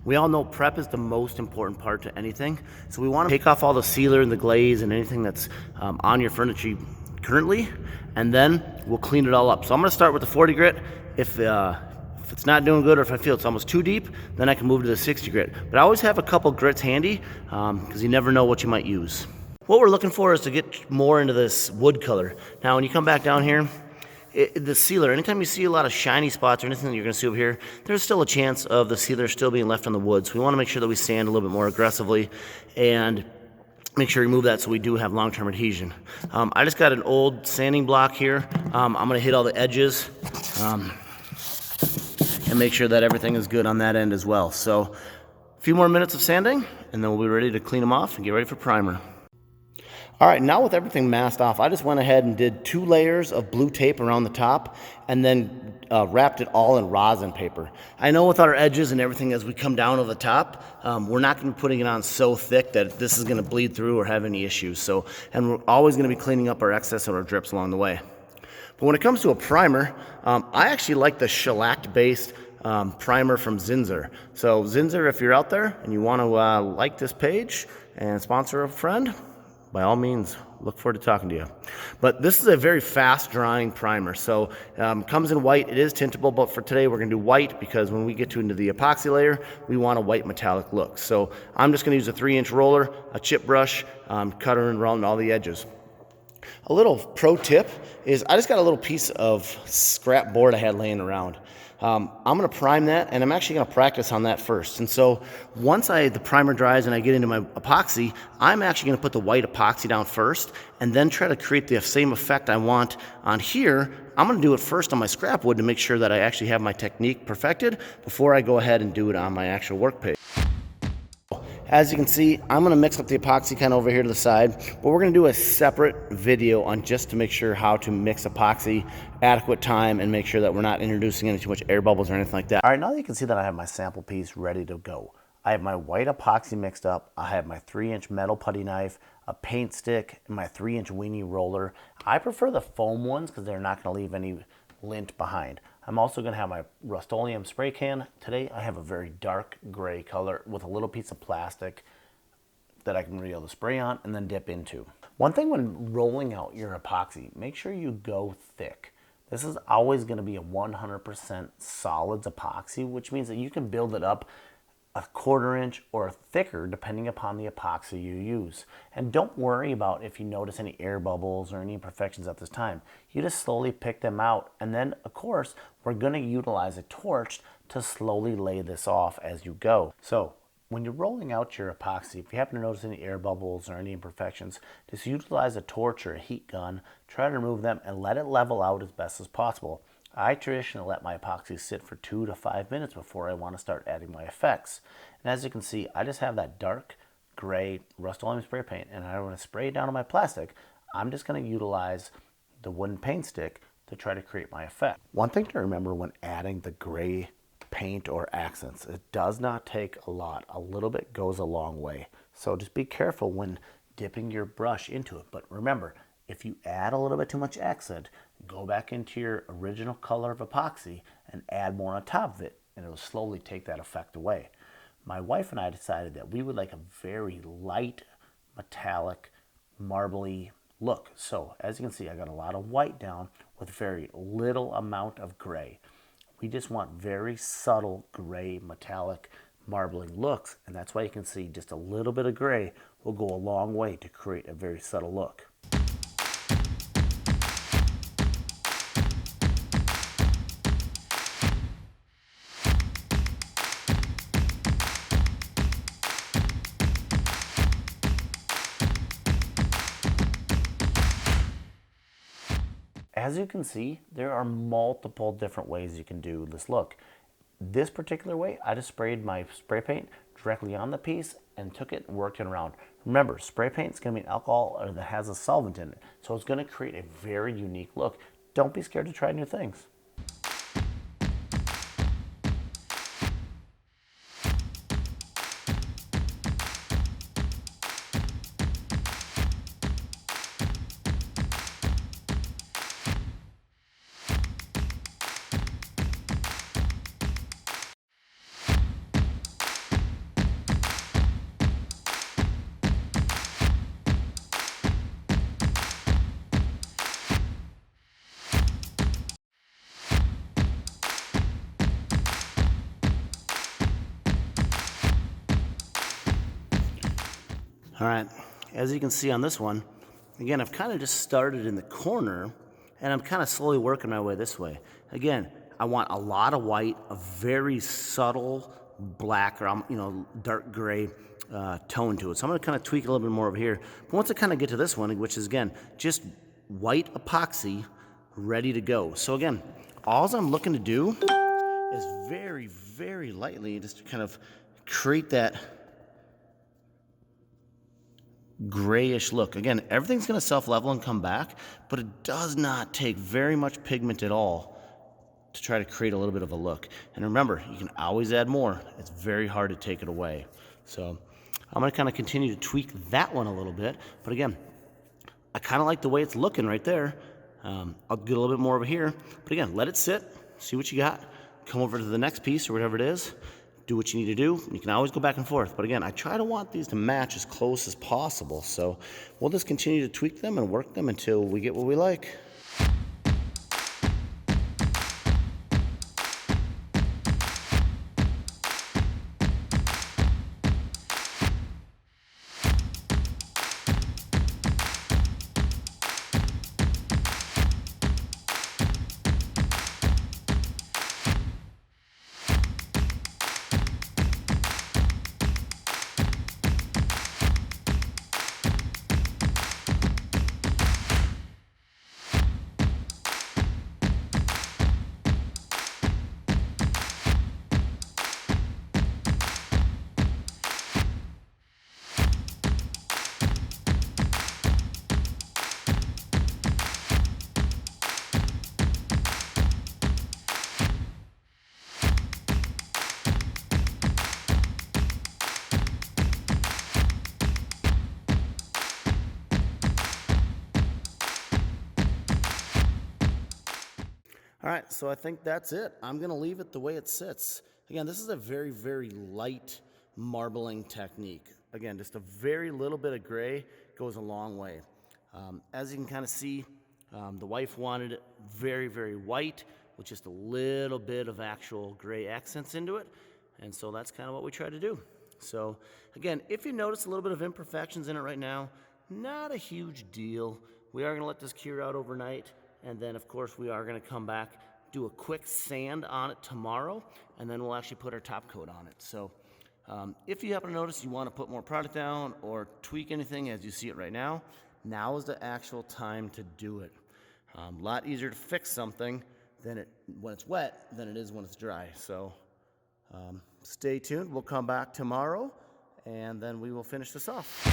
We all know prep is the most important part to anything, so we want to take off all the sealer and the glaze and anything that's on your furniture currently, and then we'll clean it all up. So I'm going to start with the 40 grit. If it's not doing good, or if I feel it's almost too deep, then I can move to the 60 grit. But I always have a couple grits handy because you never know what you might use. What we're looking for is to get more into this wood color. Now when you come back down here, the sealer, anytime you see a lot of shiny spots or anything that you're going to see over here, there's still a chance of the sealer still being left on the wood. So we want to make sure that we sand a little bit more aggressively and make sure we remove that so we do have long-term adhesion. I just got an old sanding block here. I'm going to hit all the edges and make sure that everything is good on that end as well. So a few more minutes of sanding and then we'll be ready to clean them off and get ready for primer. All right, now with everything masked off, I just went ahead and did 2 layers of blue tape around the top and then wrapped it all in rosin paper. I know with our edges and everything as we come down to the top, we're not going to be putting it on so thick that this is going to bleed through or have any issues. And we're always going to be cleaning up our excess and our drips along the way. But when it comes to a primer, I actually like the shellac-based primer from Zinsser. So Zinsser, if you're out there and you want to like this page and sponsor a friend, by all means, look forward to talking to you. But this is a very fast drying primer. So comes in white. It is tintable, but for today we're going to do white because when we get into the epoxy layer, we want a white metallic look. So I'm just going to use a 3-inch roller, a chip brush, cut around all the edges. A little pro tip is I just got a little piece of scrap board I had laying around. I'm going to prime that, and I'm actually going to practice on that first. And so once the primer dries and I get into my epoxy, I'm actually going to put the white epoxy down first and then try to create the same effect I want on here. I'm going to do it first on my scrap wood to make sure that I actually have my technique perfected before I go ahead and do it on my actual work page. As you can see, I'm going to mix up the epoxy kind of over here to the side, but we're going to do a separate video on just to make sure how to mix epoxy, adequate time, and make sure that we're not introducing any too much air bubbles or anything like that. All right, now that you can see that I have my sample piece ready to go. I have my white epoxy mixed up, I have my 3-inch metal putty knife, a paint stick, and my 3-inch weenie roller. I prefer the foam ones because they're not going to leave any lint behind. I'm also going to have my Rust-Oleum spray can. Today I have a very dark gray color with a little piece of plastic that I can be able to spray on and then dip into. One thing when rolling out your epoxy, make sure you go thick. This is always going to be a 100% solids epoxy, which means that you can build it up a 1/4 inch or thicker depending upon the epoxy you use. And don't worry about if you notice any air bubbles or any imperfections at this time. You just slowly pick them out, and then of course we're going to utilize a torch to slowly lay this off as you go. So when you're rolling out your epoxy, if you happen to notice any air bubbles or any imperfections, just utilize a torch or a heat gun, try to remove them and let it level out as best as possible. I traditionally let my epoxy sit for 2 to 5 minutes before I want to start adding my effects. And as you can see, I just have that dark gray Rust-Oleum spray paint, and I want to spray it down on my plastic. I'm just going to utilize the wooden paint stick to try to create my effect. One thing to remember when adding the gray paint or accents, it does not take a lot. A little bit goes a long way. So just be careful when dipping your brush into it. But remember, if you add a little bit too much accent, go back into your original color of epoxy and add more on top of it, and it'll slowly take that effect away. My wife and I decided that we would like a very light, metallic, marbly look. So as you can see, I got a lot of white down with very little amount of gray. We just want very subtle gray, metallic, marbling looks, and that's why you can see just a little bit of gray will go a long way to create a very subtle look. As you can see, there are multiple different ways you can do this look. This particular way, I just sprayed my spray paint directly on the piece and took it and worked it around. Remember, spray paint is going to be an alcohol or that has a solvent in it, so it's going to create a very unique look. Don't be scared to try new things. All right, as you can see on this one, again, I've kind of just started in the corner and I'm kind of slowly working my way this way. Again, I want a lot of white, a very subtle black or dark gray tone to it. So I'm gonna kind of tweak a little bit more over here. But once I kind of get to this one, which is again, just white epoxy ready to go. So again, all I'm looking to do is very, very lightly just to kind of create that grayish look. Again, everything's going to self-level and come back, but it does not take very much pigment at all to try to create a little bit of a look. And remember, you can always add more. It's very hard to take it away. So I'm going to kind of continue to tweak that one a little bit. But again, I kind of like the way it's looking right there. I'll get a little bit more over here. But again, let it sit, see what you got. Come over to the next piece or whatever it is. Do what you need to do. You can always go back and forth. But again, I try to want these to match as close as possible. So we'll just continue to tweak them and work them until we get what we like. All right, so I think that's it. I'm gonna leave it the way it sits. Again, this is a very, very light marbling technique. Again, just a very little bit of gray goes a long way. As you can kind of see, the wife wanted it very, very white with just a little bit of actual gray accents into it. And so that's kind of what we try to do. So again, if you notice a little bit of imperfections in it right now, not a huge deal. We are gonna let this cure out overnight. And then, of course, we are going to come back, do a quick sand on it tomorrow, and then we'll actually put our top coat on it. So if you happen to notice you want to put more product down or tweak anything as you see it right now, now is the actual time to do it. A lot easier to fix something when it's wet than it is when it's dry. So stay tuned. We'll come back tomorrow, and then we will finish this off.